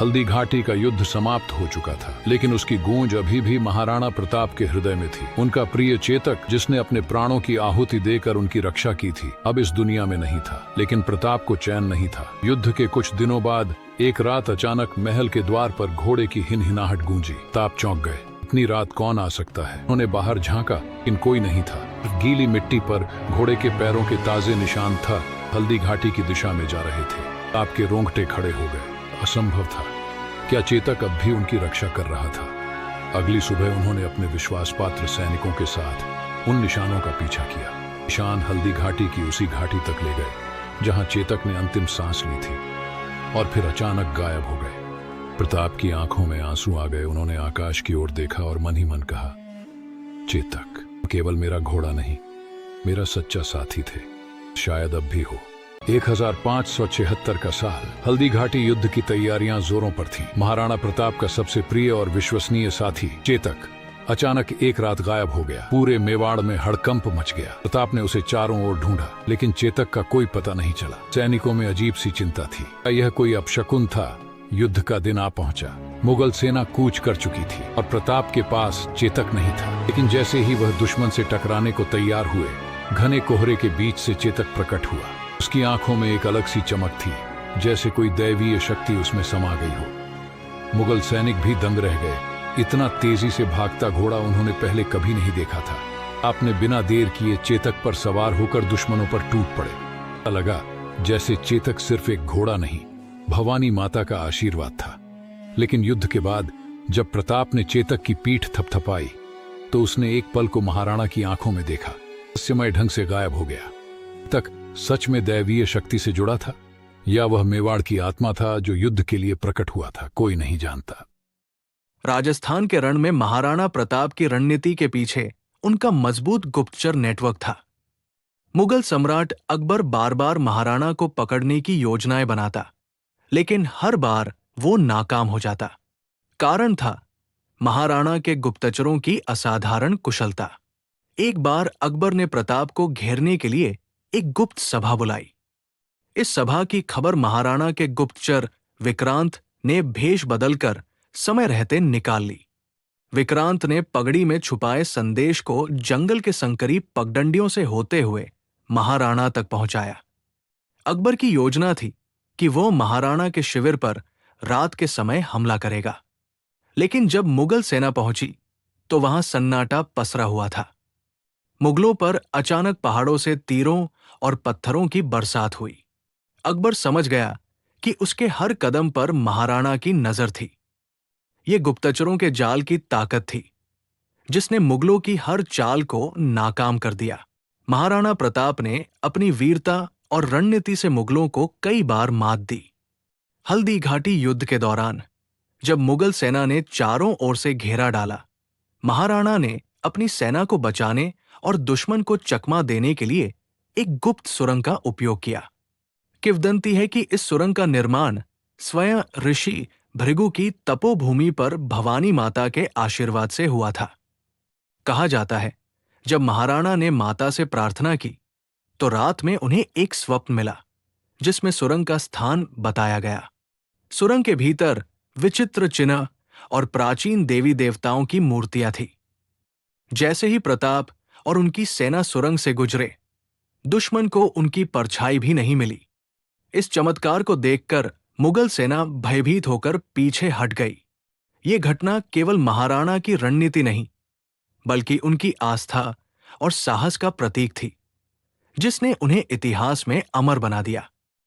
हल्दी घाटी का युद्ध समाप्त हो चुका था, लेकिन उसकी गूंज अभी भी महाराणा प्रताप के हृदय में थी। उनका प्रिय चेतक, जिसने अपने प्राणों की आहुति देकर उनकी रक्षा की थी, अब इस दुनिया में नहीं था। लेकिन प्रताप को चैन नहीं था। युद्ध के कुछ दिनों बाद एक रात अचानक महल के द्वार पर घोड़े की हिनहिनाहट गूंजी। प्रताप चौंक गए। इतनी रात कौन आ सकता है? उन्होंने बाहर झांका, लेकिन कोई नहीं था। गीली मिट्टी पर घोड़े के पैरों के ताजे निशान था। हल्दी घाटी की दिशा में जा रहे थे। आपके रोंगटे खड़े हो गए। असंभव था। क्या चेतक अब भी उनकी रक्षा कर रहा था? अगली सुबह उन्होंने अपने विश्वास पात्र सैनिकों के साथ उन निशानों का पीछा किया। निशान हल्दी घाटी की उसी घाटी तक ले गए जहां चेतक ने अंतिम सांस ली थी, और फिर अचानक गायब हो गए। प्रताप की आंखों में आंसू आ गए। उन्होंने आकाश की ओर देखा और मन ही मन कहा, चेतक केवल मेरा घोड़ा नहीं, मेरा सच्चा साथी थे। शायद अब भी हो। 1576 का साल। हल्दी घाटी युद्ध की तैयारियां जोरों पर थीं। महाराणा प्रताप का सबसे प्रिय और विश्वसनीय साथी चेतक अचानक एक रात गायब हो गया। पूरे मेवाड़ में हड़कंप मच गया। प्रताप ने उसे चारों ओर ढूंढा, लेकिन चेतक का कोई पता नहीं चला। सैनिकों में अजीब सी चिंता थी। यह कोई अपशकुन था? युद्ध का दिन आ पहुंचा। मुगल सेना कूच कर चुकी थी और प्रताप के पास चेतक नहीं था। लेकिन जैसे ही वह दुश्मन से टकराने को तैयार हुए, घने कोहरे के बीच से चेतक प्रकट हुआ। उसकी आंखों में एक अलग सी चमक थी, जैसे कोई दैवीय शक्ति उसमें समा गई हो। मुगल सैनिक भी दंग रह गए। इतना तेजी से भागता घोड़ा उन्होंने पहले कभी नहीं देखा था। आपने बिना देर किए चेतक पर सवार होकर दुश्मनों पर टूट पड़े। लगा जैसे चेतक सिर्फ एक घोड़ा नहीं, भवानी माता का आशीर्वाद था। लेकिन युद्ध के बाद जब प्रताप ने चेतक की पीठ थपथपाई, तो उसने एक पल को महाराणा की आंखों में देखा। रहस्यमय ढंग से गायब हो गया। तक सच में दैवीय शक्ति से जुड़ा था, या वह मेवाड़ की आत्मा था जो युद्ध के लिए प्रकट हुआ था? कोई नहीं जानता। राजस्थान के रण में महाराणा प्रताप की रणनीति के पीछे उनका मजबूत गुप्तचर नेटवर्क था। मुगल सम्राट अकबर बार बार महाराणा को पकड़ने की योजनाएं बनाता, लेकिन हर बार वो नाकाम हो जाता। कारण था महाराणा के गुप्तचरों की असाधारण कुशलता। एक बार अकबर ने प्रताप को घेरने के लिए एक गुप्त सभा बुलाई। इस सभा की खबर महाराणा के गुप्तचर विक्रांत ने भेष बदलकर समय रहते निकाल ली। विक्रांत ने पगड़ी में छुपाए संदेश को जंगल के संकरी पगडंडियों से होते हुए महाराणा तक पहुंचाया। अकबर की योजना थी कि वो महाराणा के शिविर पर रात के समय हमला करेगा, लेकिन जब मुगल सेना पहुंची तो वहां सन्नाटा पसरा हुआ था। मुगलों पर अचानक पहाड़ों से तीरों और पत्थरों की बरसात हुई। अकबर समझ गया कि उसके हर कदम पर महाराणा की नजर थी। ये गुप्तचरों के जाल की ताकत थी, जिसने मुगलों की हर चाल को नाकाम कर दिया। महाराणा प्रताप ने अपनी वीरता और रणनीति से मुगलों को कई बार मात दी। हल्दी घाटी युद्ध के दौरान जब मुगल सेना ने चारों ओर से घेरा डाला, महाराणा ने अपनी सेना को बचाने और दुश्मन को चकमा देने के लिए एक गुप्त सुरंग का उपयोग किया। किंवदंती है कि इस सुरंग का निर्माण स्वयं ऋषि भृगु की तपोभूमि पर भवानी माता के आशीर्वाद से हुआ था। कहा जाता है, जब महाराणा ने माता से प्रार्थना की तो रात में उन्हें एक स्वप्न मिला, जिसमें सुरंग का स्थान बताया गया। सुरंग के भीतर विचित्र चिन्ह और प्राचीन देवी देवताओं की मूर्तियां थी। जैसे ही प्रताप और उनकी सेना सुरंग से गुजरे, दुश्मन को उनकी परछाई भी नहीं मिली। इस चमत्कार को देखकर मुगल सेना भयभीत होकर पीछे हट गई। ये घटना केवल महाराणा की रणनीति नहीं, बल्कि उनकी आस्था और साहस का प्रतीक थी, जिसने उन्हें इतिहास में अमर बना दिया।